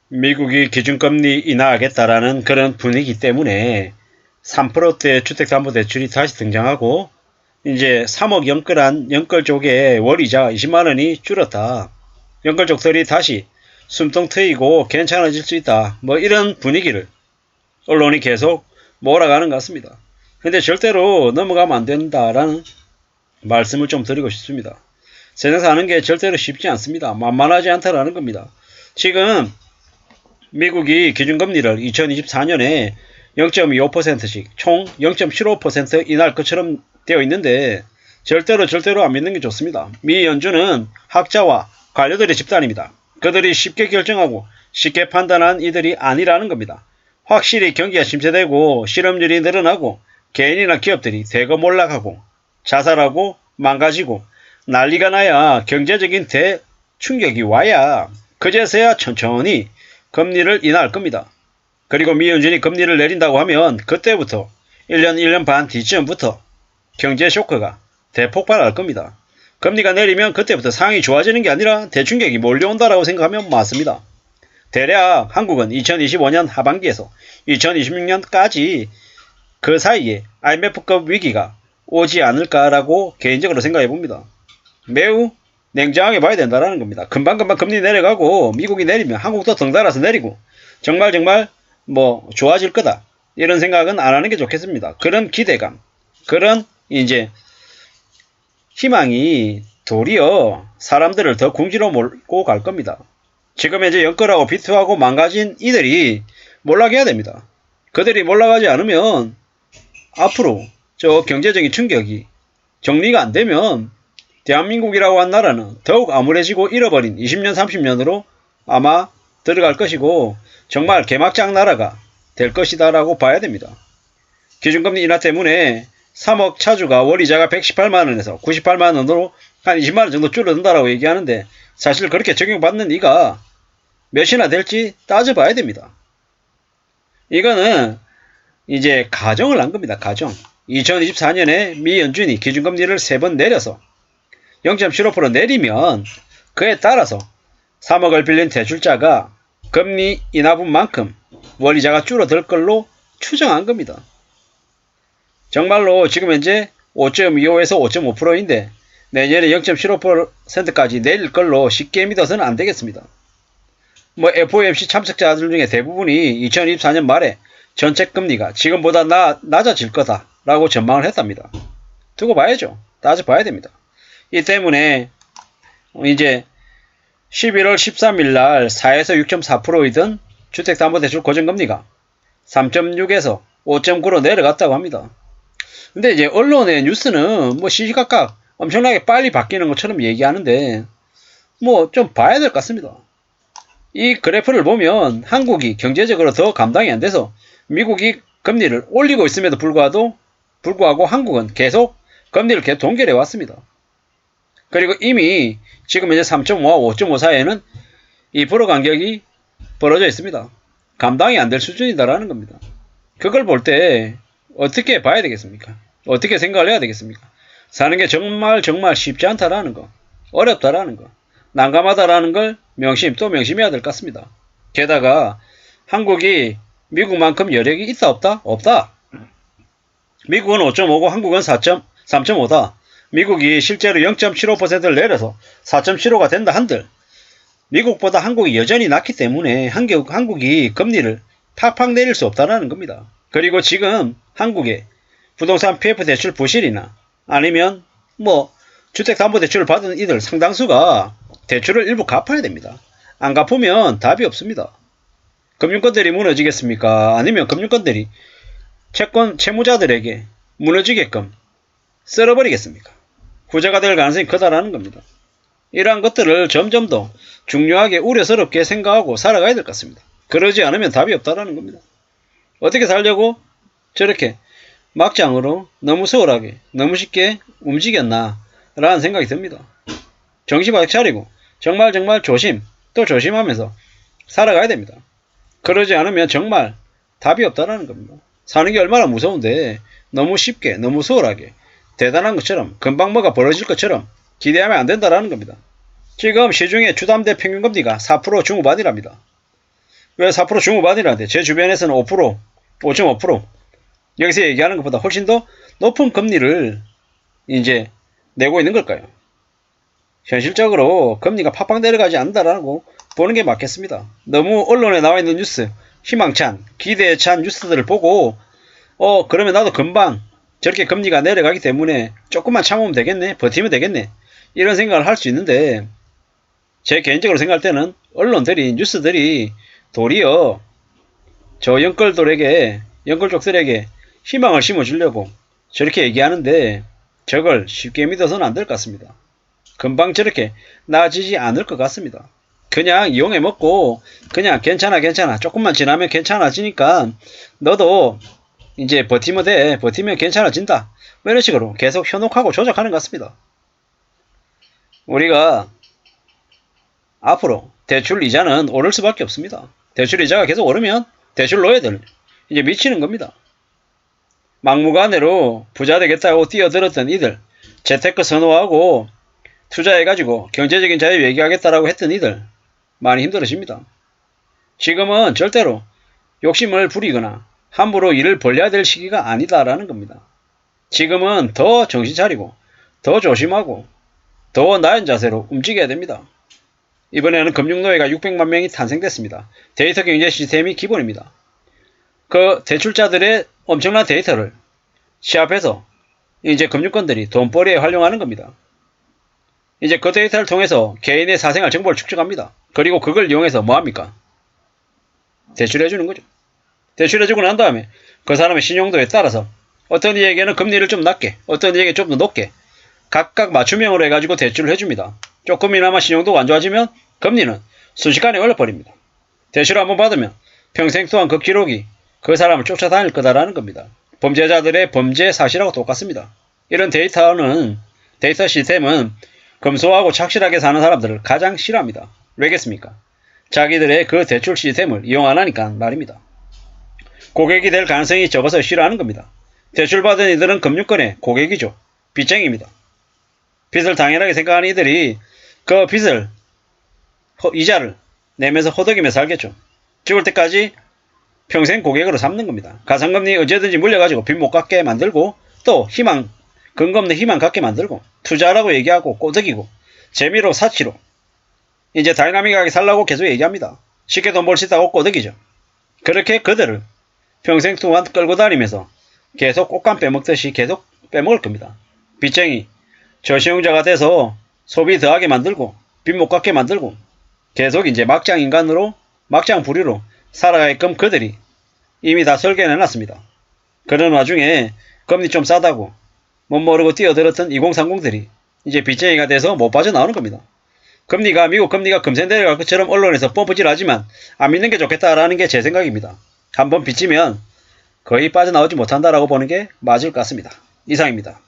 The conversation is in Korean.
미국이 기준금리 인하하겠다라는 그런 분위기 때문에 3%대 주택담보대출이 다시 등장하고 이제 3억 연끌 쪽에 월이자 20만원이 줄었다. 연끌 쪽들이 다시 숨통 트이고 괜찮아질 수 있다. 뭐 이런 분위기를 언론이 계속 몰아가는 것 같습니다. 근데 절대로 넘어가면 안 된다라는 말씀을 좀 드리고 싶습니다. 세상 사는 게 절대로 쉽지 않습니다. 만만하지 않다라는 겁니다. 지금 미국이 기준금리를 2024년에 0.25%씩 총 0.75% 인하할 것처럼 되어 있는데 절대로 안 믿는 게 좋습니다. 미 연준은 학자와 관료들의 집단입니다. 그들이 쉽게 결정하고 쉽게 판단한 이들이 아니라는 겁니다. 확실히 경기가 침체되고 실업률이 늘어나고 개인이나 기업들이 대거 몰락하고 자살하고 망가지고 난리가 나야 경제적인 대충격이 와야 그제서야 천천히 금리를 인하할 겁니다. 그리고 미 연준이 금리를 내린다고 하면 그때부터 1년 반 뒤쯤부터 경제 쇼크가 대폭발할 겁니다. 금리가 내리면 그때부터 상황이 좋아지는 게 아니라 대충격이 몰려온다라고 생각하면 맞습니다. 대략 한국은 2025년 하반기에서 2026년까지 그 사이에 IMF급 위기가 오지 않을까라고 개인적으로 생각해 봅니다. 매우 냉정하게 봐야 된다는 겁니다. 금방금방 금리 내려가고 미국이 내리면 한국도 덩달아서 내리고 정말 뭐 좋아질 거다 이런 생각은 안 하는 게 좋겠습니다. 그런 기대감, 그런 이제 희망이 도리어 사람들을 더 궁지로 몰고 갈 겁니다. 지금 이제 연끌하고 비투하고 망가진 이들이 몰락해야 됩니다. 그들이 몰락하지 않으면 앞으로 저 경제적인 충격이 정리가 안 되면 대한민국이라고 한 나라는 더욱 암울해지고 잃어버린 20년 30년으로 아마 들어갈 것이고 정말 개막장 나라가 될 것이다 라고 봐야 됩니다. 기준금리 인하 때문에 3억 차주가 월이자가 118만원에서 98만원으로 한 20만원 정도 줄어든다라고 얘기하는데 사실 그렇게 적용받는 이가 몇이나 될지 따져봐야 됩니다. 이거는 이제 가정을 한 겁니다. 가정. 2024년에 미 연준이 기준금리를 3번 내려서 0.75% 내리면 그에 따라서 3억을 빌린 대출자가 금리 인하분만큼 월이자가 줄어들 걸로 추정한 겁니다. 정말로 지금 현재 5.25에서 5.5%인데 내년에 0.75%까지 내릴 걸로 쉽게 믿어서는 안 되겠습니다. 뭐 FOMC 참석자들 중에 대부분이 2024년 말에 전체 금리가 지금보다 낮아질 거다라고 전망을 했답니다. 두고 봐야죠. 따져봐야 됩니다. 이 때문에 이제 11월 13일 날 4에서 6.4%이던 주택담보대출 고정금리가 3.6에서 5.9로 내려갔다고 합니다. 근데 이제 언론의 뉴스는 뭐 시시각각 엄청나게 빨리 바뀌는 것처럼 얘기하는데 뭐 좀 봐야 될 것 같습니다. 이 그래프를 보면 한국이 경제적으로 더 감당이 안 돼서 미국이 금리를 올리고 있음에도 불구하고 한국은 계속 금리를 계속 동결해 왔습니다. 그리고 이미 지금 이제 3.5와 5.5 사이에는 2% 간격이 벌어져 있습니다. 감당이 안 될 수준이다라는 겁니다. 그걸 볼 때 어떻게 봐야 되겠습니까? 어떻게 생각을 해야 되겠습니까? 사는 게 정말 쉽지 않다라는 거, 어렵다라는 거, 난감하다라는 걸 명심해야 될 것 같습니다. 게다가 한국이 미국만큼 여력이 있다 없다? 없다. 미국은 5.5고 한국은 3.5다. 미국이 실제로 0.75%를 내려서 4.75가 된다 한들 미국보다 한국이 여전히 낮기 때문에 한국이 금리를 팍팍 내릴 수 없다는 겁니다. 그리고 지금 한국의 부동산 PF 대출 부실이나 아니면 뭐 주택담보대출을 받은 이들 상당수가 대출을 일부 갚아야 됩니다. 안 갚으면 답이 없습니다. 금융권들이 무너지겠습니까? 아니면 금융권들이 채무자들에게 무너지게끔 썰어버리겠습니까? 후자가 될 가능성이 크다라는 겁니다. 이러한 것들을 점점 더 중요하게 우려스럽게 생각하고 살아가야 될 것 같습니다. 그러지 않으면 답이 없다라는 겁니다. 어떻게 살려고 저렇게 막장으로 너무 소홀하게 너무 쉽게 움직였나 라는 생각이 듭니다. 정신 바짝 차리고 정말 또 조심하면서 살아가야 됩니다. 그러지 않으면 정말 답이 없다라는 겁니다. 사는 게 얼마나 무서운데 너무 쉽게 너무 소홀하게 대단한 것처럼 금방 뭐가 벌어질 것처럼 기대하면 안 된다라는 겁니다. 지금 시중에 주담대 평균금리가 4% 중후반이랍니다. 왜 4% 중후반이라는데 제 주변에서는 5%, 5.5% 여기서 얘기하는 것보다 훨씬 더 높은 금리를 이제 내고 있는 걸까요? 현실적으로 금리가 팍팍 내려가지 않는다라고 보는 게 맞겠습니다. 너무 언론에 나와 있는 뉴스, 희망찬, 기대에 찬 뉴스들을 보고 그러면 나도 금방 저렇게 금리가 내려가기 때문에 조금만 참으면 되겠네, 버티면 되겠네, 이런 생각을 할 수 있는데, 제 개인적으로 생각할 때는 언론들이, 뉴스들이 도리어 저 연끌족들에게 희망을 심어주려고 저렇게 얘기하는데, 저걸 쉽게 믿어서는 안 될 것 같습니다. 금방 저렇게 나아지지 않을 것 같습니다. 그냥 이용해 먹고 그냥 괜찮아 조금만 지나면 괜찮아지니까 너도 이제 버티면 돼, 버티면 괜찮아진다, 뭐 이런 식으로 계속 현혹하고 조작하는 것 같습니다. 우리가 앞으로 대출 이자는 오를 수밖에 없습니다. 대출 이자가 계속 오르면 대출 노예들 이제 미치는 겁니다. 막무가내로 부자 되겠다고 뛰어들었던 이들, 재테크 선호하고 투자해가지고 경제적인 자유 얘기하겠다라고 했던 이들 많이 힘들어집니다. 지금은 절대로 욕심을 부리거나 함부로 일을 벌려야 될 시기가 아니다라는 겁니다. 지금은 더 정신 차리고 더 조심하고 더 나은 자세로 움직여야 됩니다. 이번에는 금융노예가 600만 명이 탄생됐습니다. 데이터 경제 시스템이 기본입니다. 그 대출자들의 엄청난 데이터를 시합해서 이제 금융권들이 돈벌이에 활용하는 겁니다. 이제 그 데이터를 통해서 개인의 사생활 정보를 축적합니다. 그리고 그걸 이용해서 뭐합니까? 대출해주는 거죠. 대출해주고 난 다음에 그 사람의 신용도에 따라서 어떤 이에게는 금리를 좀 낮게, 어떤 이에게 좀 더 높게 각각 맞춤형으로 해가지고 대출을 해줍니다. 조금이나마 신용도가 안 좋아지면 금리는 순식간에 올려버립니다. 대출을 한번 받으면 평생 동안 그 기록이 그 사람을 쫓아다닐 거다라는 겁니다. 범죄자들의 범죄 사실하고 똑같습니다. 이런 데이터 시스템은 검소하고 착실하게 사는 사람들을 가장 싫어합니다. 왜겠습니까? 자기들의 그 대출 시스템을 이용 안 하니까 말입니다. 고객이 될 가능성이 적어서 싫어하는 겁니다. 대출받은 이들은 금융권의 고객이죠. 빚쟁이입니다. 빚을 당연하게 생각하는 이들이 그 빚을, 이자를 내면서 허덕이며 살겠죠. 죽을 때까지 평생 고객으로 삼는 겁니다. 가상금리 언제든지 물려가지고 빚 못 갚게 만들고, 또 근거 없는 희망 갖게 만들고, 투자라고 얘기하고 꼬드기고, 재미로 사치로 이제 다이나믹하게 살라고 계속 얘기합니다. 쉽게 돈 벌 수 있다고 꼬드기죠. 그렇게 그들을 평생 동안 끌고 다니면서 계속 꽃감 빼먹듯이 계속 빼먹을 겁니다. 빚쟁이, 저시용자가 돼서 소비 더하게 만들고 빚 못 갚게 만들고 계속 이제 막장 인간으로, 막장 부리로 살아가게끔 그들이 이미 다 설계해놨습니다. 그런 와중에 금리 좀 싸다고 못 모르고 뛰어들었던 2030들이 이제 빚쟁이가 돼서 못 빠져나오는 겁니다. 미국 금리가 금세 내려갈 것처럼 언론에서 뻔뻔질하지만 안 믿는 게 좋겠다라는 게 제 생각입니다. 한번 빚지면 거의 빠져나오지 못한다라고 보는 게 맞을 것 같습니다. 이상입니다.